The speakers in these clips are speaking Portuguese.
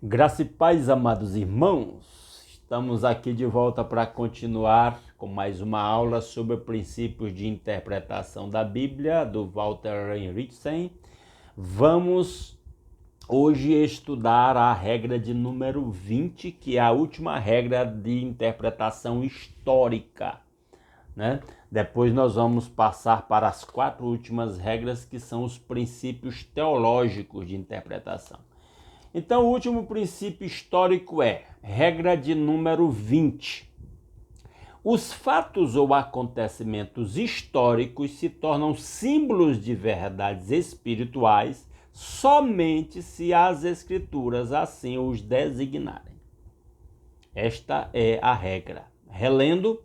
Graça e paz, amados irmãos. Estamos aqui de volta para continuar com mais uma aula sobre princípios de interpretação da Bíblia, do Walter Henrichsen. Vamos hoje estudar a regra de número 20, que é a última regra de interpretação histórica, né? Depois nós vamos passar para as 4 últimas regras, que são os princípios teológicos de interpretação. Então, o último princípio histórico é regra de número 20. Os fatos ou acontecimentos históricos se tornam símbolos de verdades espirituais somente se as Escrituras assim os designarem. Esta é a regra. Relendo,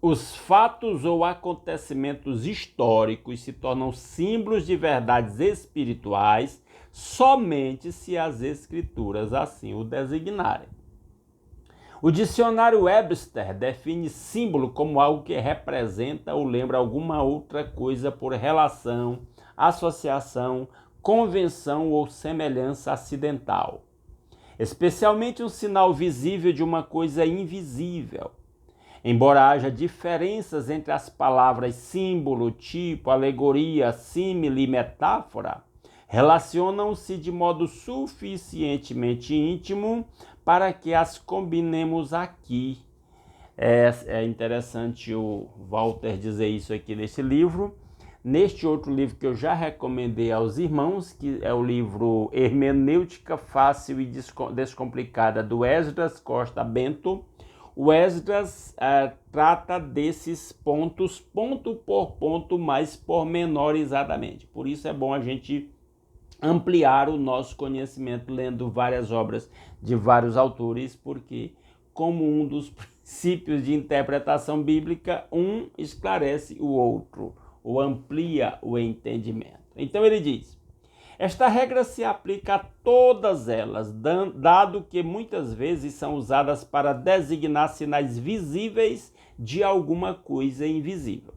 os fatos ou acontecimentos históricos se tornam símbolos de verdades espirituais somente se as Escrituras assim o designarem. O dicionário Webster define símbolo como algo que representa ou lembra alguma outra coisa por relação, associação, convenção ou semelhança acidental, especialmente um sinal visível de uma coisa invisível. Embora haja diferenças entre as palavras símbolo, tipo, alegoria, símile e metáfora, relacionam-se de modo suficientemente íntimo para que as combinemos aqui. É interessante o Walter dizer isso aqui nesse livro. Neste outro livro que eu já recomendei aos irmãos, que é o livro Hermenêutica Fácil e Descomplicada, do Esdras Costa Bento, o Esdras trata desses pontos, ponto por ponto, mais pormenorizadamente. Por isso é bom a gente ampliar o nosso conhecimento lendo várias obras de vários autores, porque como um dos princípios de interpretação bíblica, um esclarece o outro, ou amplia o entendimento. Então ele diz: esta regra se aplica a todas elas, dado que muitas vezes são usadas para designar sinais visíveis de alguma coisa invisível.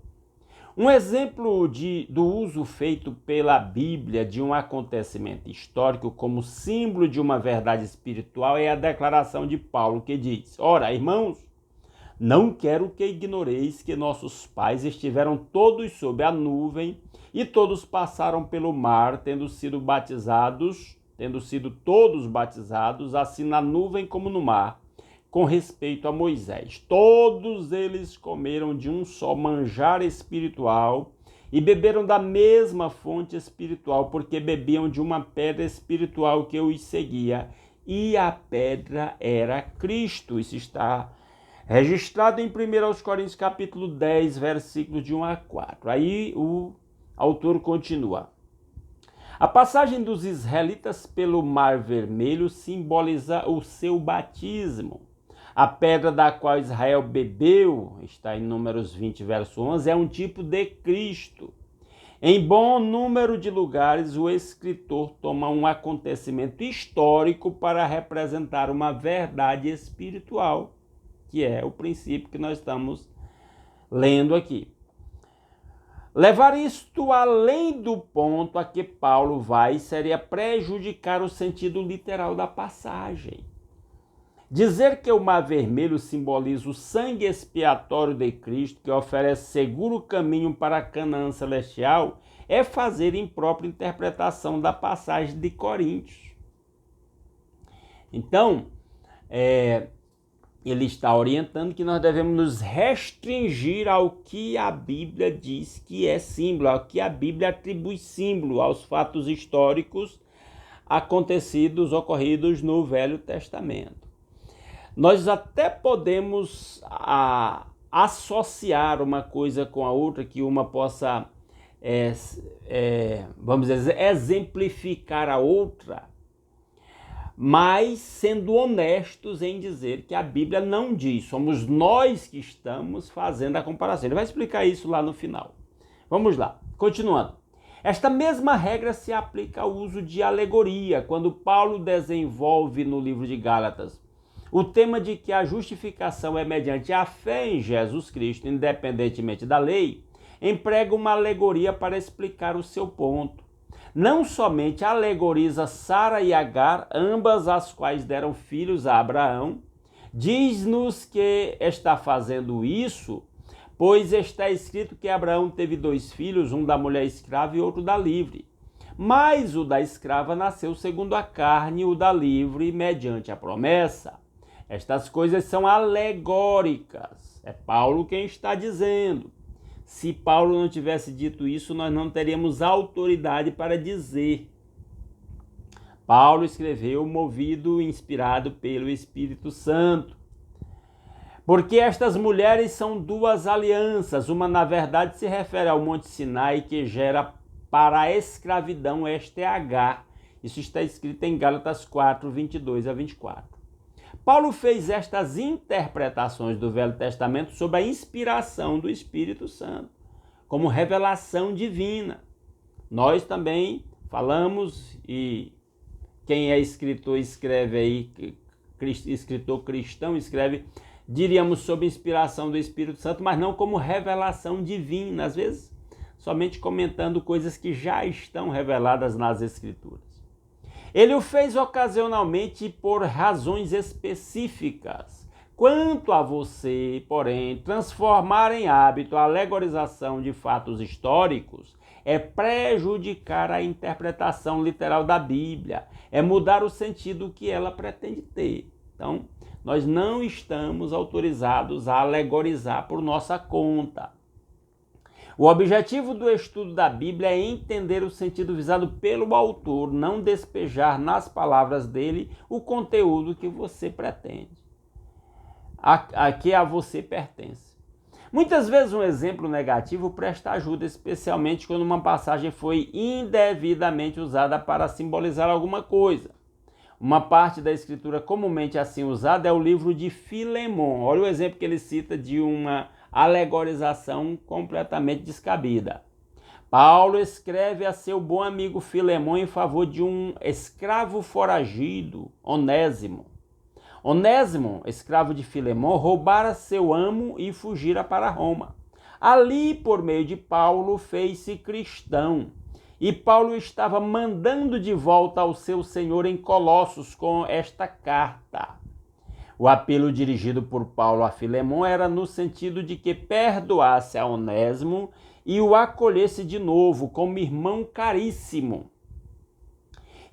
Um exemplo do uso feito pela Bíblia de um acontecimento histórico como símbolo de uma verdade espiritual é a declaração de Paulo, que diz: ora, irmãos, não quero que ignoreis que nossos pais estiveram todos sob a nuvem e todos passaram pelo mar, tendo sido todos batizados, assim na nuvem como no mar, com respeito a Moisés. Todos eles comeram de um só manjar espiritual e beberam da mesma fonte espiritual, porque bebiam de uma pedra espiritual que os seguia, e a pedra era Cristo. Isso está registrado em 1 Coríntios capítulo 10, versículos de 1 a 4. Aí o autor continua: a passagem dos israelitas pelo Mar Vermelho simboliza o seu batismo. A pedra da qual Israel bebeu, está em Números 20, verso 11, é um tipo de Cristo. Em bom número de lugares, o escritor toma um acontecimento histórico para representar uma verdade espiritual, que é o princípio que nós estamos lendo aqui. Levar isto além do ponto a que Paulo vai seria prejudicar o sentido literal da passagem. Dizer que o Mar Vermelho simboliza o sangue expiatório de Cristo, que oferece seguro caminho para a Canaã celestial, é fazer imprópria interpretação da passagem de Coríntios. Então, ele está orientando que nós devemos nos restringir ao que a Bíblia diz que é símbolo, ao que a Bíblia atribui símbolo aos fatos históricos acontecidos, ocorridos no Velho Testamento. Nós até podemos associar uma coisa com a outra, que uma possa, vamos dizer, exemplificar a outra, mas sendo honestos em dizer que a Bíblia não diz, somos nós que estamos fazendo a comparação. Ele vai explicar isso lá no final. Vamos lá, continuando. Esta mesma regra se aplica ao uso de alegoria, quando Paulo desenvolve no livro de Gálatas o tema de que a justificação é mediante a fé em Jesus Cristo, independentemente da lei, emprega uma alegoria para explicar o seu ponto. não somente alegoriza Sara e Agar, ambas as quais deram filhos a Abraão, diz-nos que está fazendo isso, pois está escrito que Abraão teve 2 filhos, um da mulher escrava e outro da livre. Mas o da escrava nasceu segundo a carne, o da livre mediante a promessa. Estas coisas são alegóricas. É Paulo quem está dizendo. Se Paulo não tivesse dito isso, nós não teríamos autoridade para dizer. Paulo escreveu movido, inspirado pelo Espírito Santo. Porque estas mulheres são 2 alianças. Uma, na verdade, se refere ao Monte Sinai, que gera para a escravidão, esta é Agar. Isso está escrito em Gálatas 4, 22 a 24. Paulo fez estas interpretações do Velho Testamento sob a inspiração do Espírito Santo, como revelação divina. Nós também falamos, e quem é escritor escreve aí, escritor cristão escreve, diríamos sob inspiração do Espírito Santo, mas não como revelação divina, às vezes somente comentando coisas que já estão reveladas nas Escrituras. Ele o fez ocasionalmente por razões específicas. Quanto a você, porém, transformar em hábito a alegorização de fatos históricos é prejudicar a interpretação literal da Bíblia, é mudar o sentido que ela pretende ter. Então, nós não estamos autorizados a alegorizar por nossa conta. O objetivo do estudo da Bíblia é entender o sentido visado pelo autor, não despejar nas palavras dele o conteúdo que você pretende, a que a você pertence. Muitas vezes um exemplo negativo presta ajuda, especialmente quando uma passagem foi indevidamente usada para simbolizar alguma coisa. Uma parte da escritura comumente assim usada é o livro de Filemon. Olha o exemplo que ele cita de uma alegorização completamente descabida. Paulo escreve a seu bom amigo Filemon em favor de um escravo foragido, Onésimo. Onésimo, escravo de Filemon, roubara seu amo e fugira para Roma. Ali, por meio de Paulo, fez-se cristão. E Paulo estava mandando de volta ao seu senhor em Colossos com esta carta. O apelo dirigido por Paulo a Filemon era no sentido de que perdoasse a Onésimo e o acolhesse de novo como irmão caríssimo.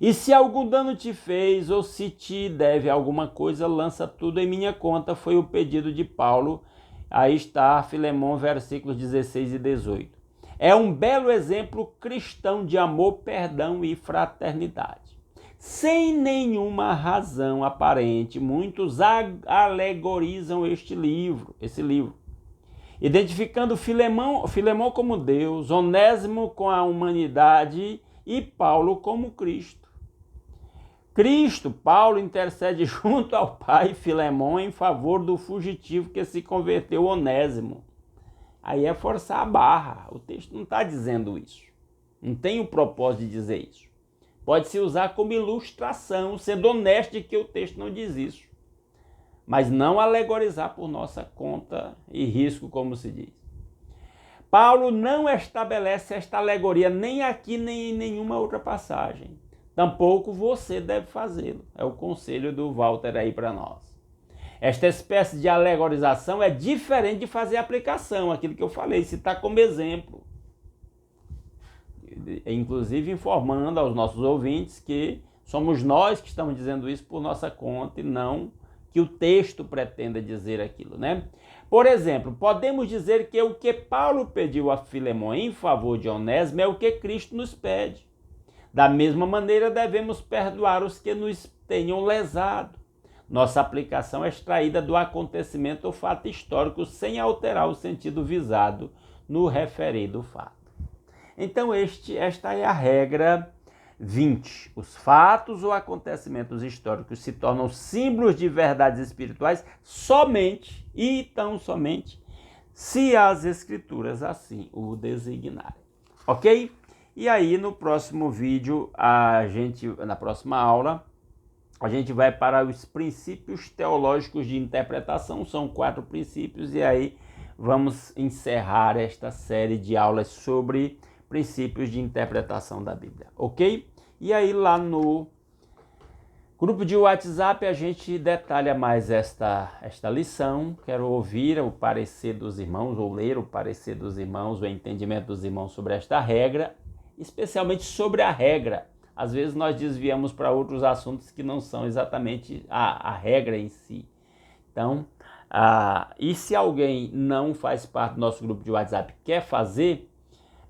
E se algum dano te fez ou se te deve alguma coisa, lança tudo em minha conta, foi o pedido de Paulo. Aí está Filemon, versículos 16 e 18. É um belo exemplo cristão de amor, perdão e fraternidade. Sem nenhuma razão aparente, muitos alegorizam esse livro, identificando Filemon como Deus, Onésimo com a humanidade e Paulo como Cristo. Paulo intercede junto ao pai Filemon em favor do fugitivo que se converteu, Onésimo. Aí é forçar a barra, o texto não está dizendo isso, não tem o propósito de dizer isso. Pode-se usar como ilustração, sendo honesto de que o texto não diz isso. Mas não alegorizar por nossa conta e risco, como se diz. Paulo não estabelece esta alegoria nem aqui, nem em nenhuma outra passagem. Tampouco você deve fazê-lo. É o conselho do Walter aí para nós. Esta espécie de alegorização é diferente de fazer aplicação, aquilo que eu falei, citar como exemplo. Inclusive informando aos nossos ouvintes que somos nós que estamos dizendo isso por nossa conta e não que o texto pretenda dizer aquilo, né? Por exemplo, podemos dizer que o que Paulo pediu a Filemon em favor de Onésimo é o que Cristo nos pede. Da mesma maneira, devemos perdoar os que nos tenham lesado. Nossa aplicação é extraída do acontecimento ou fato histórico sem alterar o sentido visado no referido fato. Então, esta é a regra 20. Os fatos ou acontecimentos históricos se tornam símbolos de verdades espirituais somente e tão somente se as escrituras assim o designarem. Ok? E aí, no próximo vídeo, na próxima aula, a gente vai para os princípios teológicos de interpretação. São 4 princípios e aí vamos encerrar esta série de aulas sobre princípios de interpretação da Bíblia, ok? E aí lá no grupo de WhatsApp a gente detalha mais esta lição. Quero ouvir o parecer dos irmãos, ou ler o parecer dos irmãos, o entendimento dos irmãos sobre esta regra, especialmente sobre a regra. Às vezes nós desviamos para outros assuntos que não são exatamente a regra em si. Então, e se alguém não faz parte do nosso grupo de WhatsApp, quer fazer,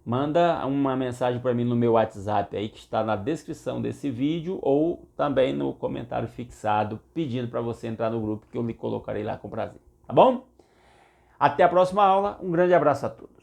manda uma mensagem para mim no meu WhatsApp aí que está na descrição desse vídeo ou também no comentário fixado pedindo para você entrar no grupo que eu lhe colocarei lá com prazer, tá bom? Até a próxima aula, um grande abraço a todos.